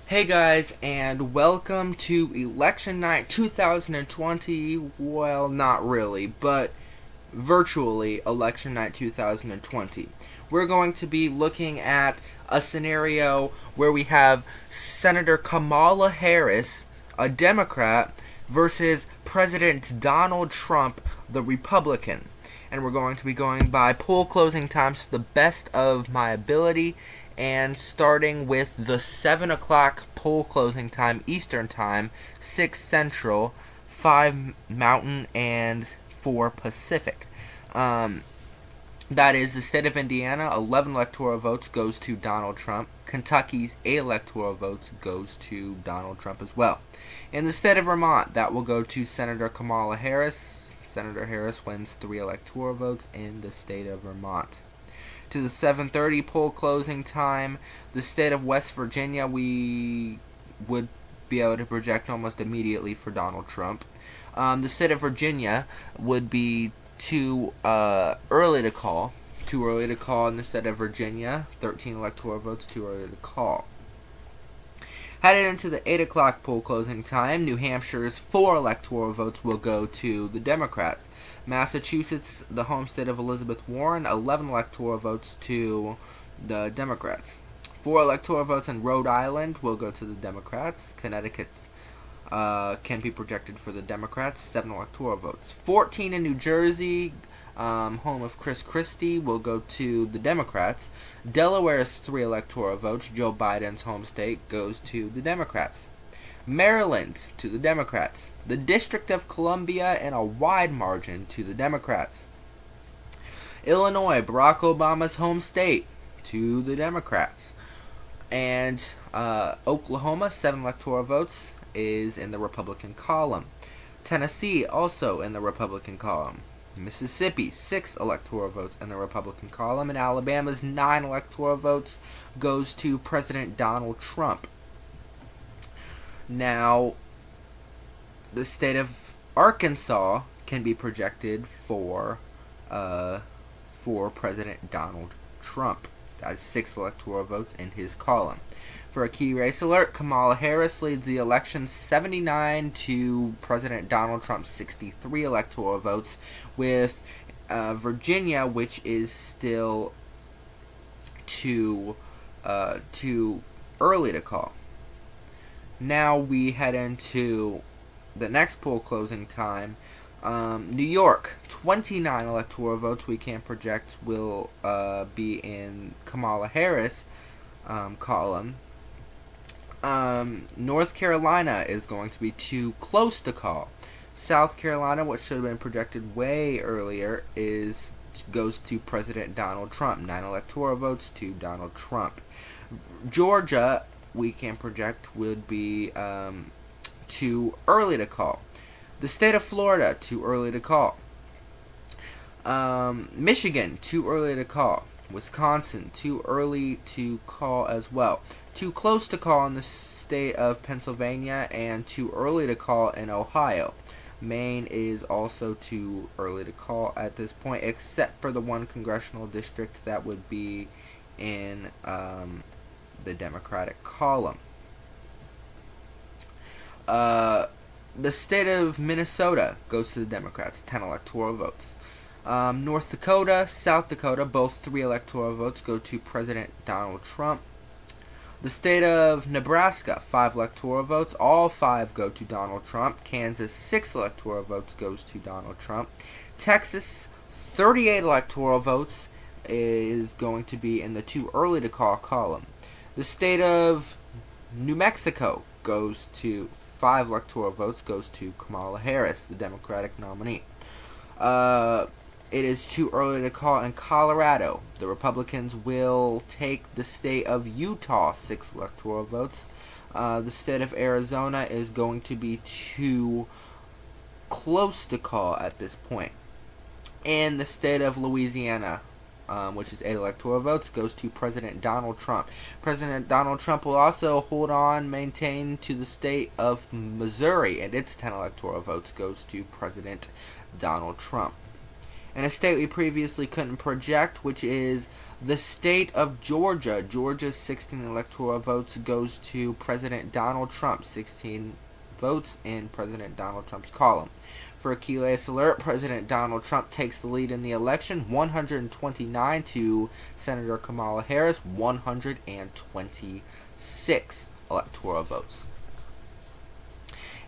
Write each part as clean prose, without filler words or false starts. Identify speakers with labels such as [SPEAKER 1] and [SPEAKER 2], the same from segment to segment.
[SPEAKER 1] Hey guys, and welcome to Election Night 2020. Well, not really, but virtually Election Night 2020. We're going to be looking at a scenario where we have Senator Kamala Harris, a Democrat, versus President Donald Trump, the Republican. And we're going to be going by poll closing times to the best of my ability, and starting with the 7 o'clock poll closing time Eastern Time, 6 Central, 5 Mountain, and 4 Pacific. That is the state of Indiana, 11 electoral votes goes to Donald Trump. Kentucky's 8 electoral votes goes to Donald Trump as well. In the state of Vermont, that will go to Senator Kamala Harris. Senator Harris wins 3 electoral votes in the state of Vermont. To the 7:30 poll closing time, the state of West Virginia, we would be able to project almost immediately for Donald Trump. The state of Virginia would be too early to call. Too early to call in the state of Virginia. 13 electoral votes, too early to call. Headed into the 8 o'clock poll closing time, New Hampshire's 4 electoral votes will go to the Democrats. Massachusetts, the home state of Elizabeth Warren, 11 electoral votes to the Democrats. 4 electoral votes in Rhode Island will go to the Democrats. Connecticut can be projected for the Democrats, 7 electoral votes. 14 in New Jersey, home of Chris Christie, will go to the Democrats. Delaware's 3 electoral votes, Joe Biden's home state, goes to the Democrats. Maryland to the Democrats. The District of Columbia in a wide margin to the Democrats. Illinois, Barack Obama's home state, to the Democrats. And Oklahoma, 7 electoral votes, is in the Republican column. Tennessee, also in the Republican column. Mississippi, 6 electoral votes in the Republican column, and Alabama's 9 electoral votes goes to President Donald Trump. Now, the state of Arkansas can be projected for President Donald Trump. That's 6 electoral votes in his column. For a key race alert, Kamala Harris leads the election 79 to President Donald Trump's 63 electoral votes, with Virginia, which is still too early to call. Now we head into the next poll closing time. New York, 29 electoral votes we can project will be in Kamala Harris' column. North Carolina is going to be too close to call. South Carolina, which should have been projected way earlier, goes to President Donald Trump. 9 electoral votes to Donald Trump. Georgia, we can project, would be too early to call. The state of Florida, too early to call. Michigan, too early to call. Wisconsin, too early to call as well. Too close to call in the state of Pennsylvania, and too early to call in Ohio. Maine is also too early to call at this point, except for the 1 congressional district that would be in the Democratic column. The state of Minnesota goes to the Democrats, 10 electoral votes. North Dakota, South Dakota, both 3 electoral votes go to President Donald Trump. The state of Nebraska, 5 electoral votes, all 5 go to Donald Trump. Kansas, 6 electoral votes goes to Donald Trump. Texas, 38 electoral votes is going to be in the too early to call column. The state of New Mexico goes to 5 electoral votes goes to Kamala Harris, the Democratic nominee. It is too early to call in Colorado. The Republicans will take the state of Utah, 6 electoral votes. The state of Arizona is going to be too close to call at this point. And the state of Louisiana, which is 8 electoral votes, goes to President Donald Trump. President Donald Trump will also maintain to the state of Missouri, and its 10 electoral votes goes to President Donald Trump. And a state we previously couldn't project, which is the state of Georgia. Georgia's 16 electoral votes goes to President Donald Trump. 16 votes in President Donald Trump's column. For Achilles Alert, President Donald Trump takes the lead in the election, 129 to Senator Kamala Harris, 126 electoral votes.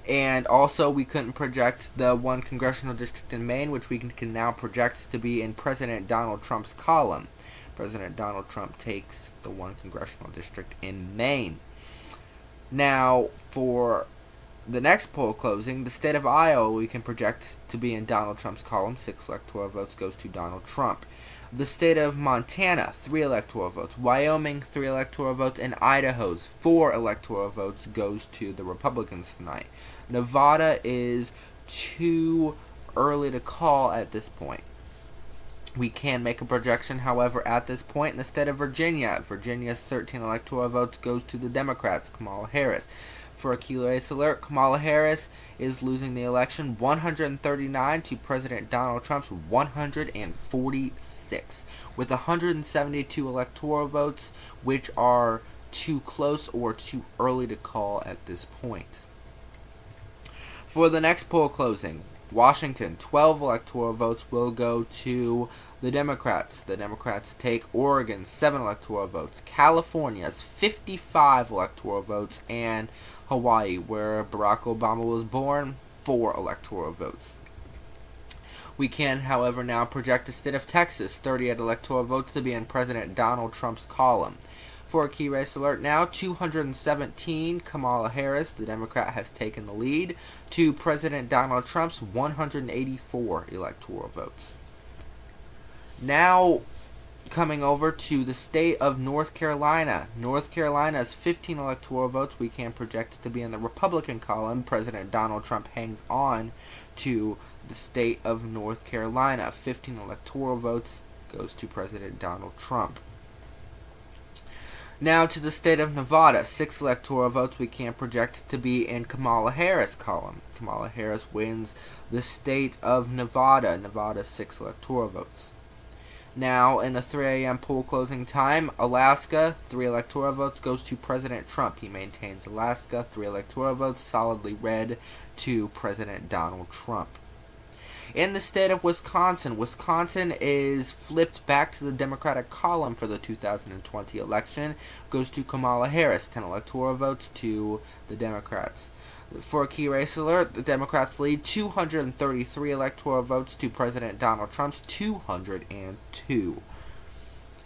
[SPEAKER 1] And also, we couldn't project the one congressional district in Maine, which we can now project to be in President Donald Trump's column. President Donald Trump takes the one congressional district in Maine. Now, for the next poll closing, the state of Iowa we can project to be in Donald Trump's column. 6 electoral votes goes to Donald Trump. The state of Montana, 3 electoral votes. Wyoming, 3 electoral votes. And Idaho's 4 electoral votes goes to the Republicans tonight. Nevada is too early to call at this point. We can make a projection, however, at this point. In the state of Virginia, Virginia's 13 electoral votes goes to the Democrats, Kamala Harris. For Achilles Alert, Kamala Harris is losing the election 139 to President Donald Trump's 146, with 172 electoral votes, which are too close or too early to call at this point. For the next poll closing, Washington, 12 electoral votes will go to the Democrats. The Democrats take Oregon, 7 electoral votes. California's 55 electoral votes. And Hawaii, where Barack Obama was born, 4 electoral votes. We can, however, now project the state of Texas, 38 electoral votes to be in President Donald Trump's column. For a key race alert now, 217, Kamala Harris, the Democrat, has taken the lead to President Donald Trump's 184 electoral votes. Now, coming over to the state of North Carolina. North Carolina's 15 electoral votes we can project to be in the Republican column. President Donald Trump hangs on to the state of North Carolina. 15 electoral votes goes to President Donald Trump. Now to the state of Nevada. 6 electoral votes we can project to be in Kamala Harris' column. Kamala Harris wins the state of Nevada. Nevada's 6 electoral votes. Now, in the 3 a.m. poll closing time, Alaska, 3 electoral votes goes to President Trump. He maintains Alaska, 3 electoral votes, solidly red to President Donald Trump. In the state of Wisconsin, Wisconsin is flipped back to the Democratic column for the 2020 election. Goes to Kamala Harris, 10 electoral votes to the Democrats. For a key race alert, the Democrats lead 233 electoral votes to President Donald Trump's 202.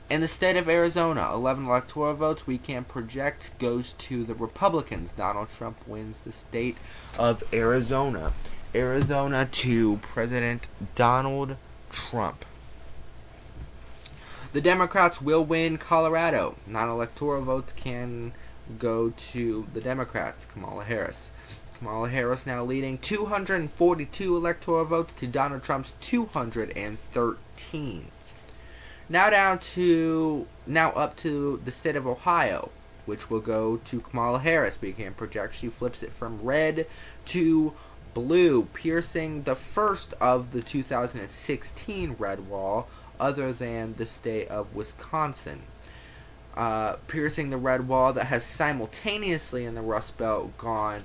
[SPEAKER 1] In the state of Arizona, 11 electoral votes we can project goes to the Republicans. Donald Trump wins the state of Arizona. Arizona to President Donald Trump. The Democrats will win Colorado. 9 electoral votes can go to the Democrats. Kamala Harris. Kamala Harris now leading 242 electoral votes to Donald Trump's 213. Now up to the state of Ohio, which will go to Kamala Harris. We can project she flips it from red to blue, piercing the first of the 2016 red wall, other than the state of Wisconsin. Piercing the red wall that has simultaneously in the Rust Belt gone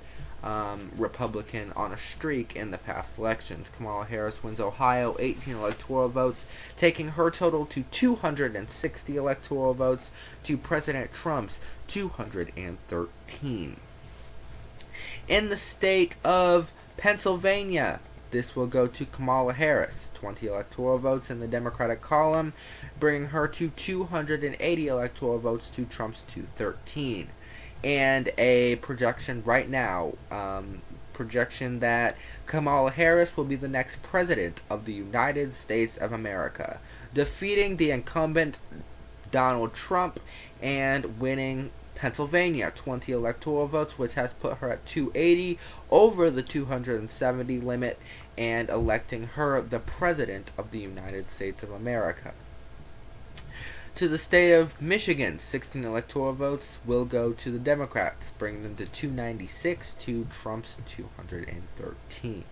[SPEAKER 1] Republican on a streak in the past elections. Kamala Harris wins Ohio, 18 electoral votes, taking her total to 260 electoral votes to President Trump's 213. In the state of Pennsylvania, this will go to Kamala Harris, 20 electoral votes in the Democratic column, bringing her to 280 electoral votes to Trump's 213. And a projection right now, projection that Kamala Harris will be the next president of the United States of America, defeating the incumbent Donald Trump and winning Pennsylvania, 20 electoral votes, which has put her at 280 over the 270 limit, and electing her the President of the United States of America. To the state of Michigan, 16 electoral votes will go to the Democrats, bringing them to 296 to Trump's 213.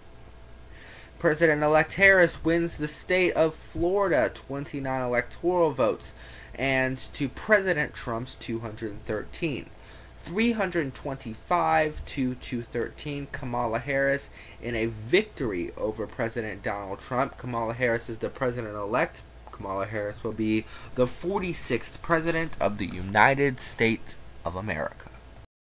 [SPEAKER 1] President-elect Harris wins the state of Florida, 29 electoral votes, and to President Trump's 213. 325 to 213, Kamala Harris in a victory over President Donald Trump. Kamala Harris is the president-elect. Kamala Harris will be the 46th president of the United States of America.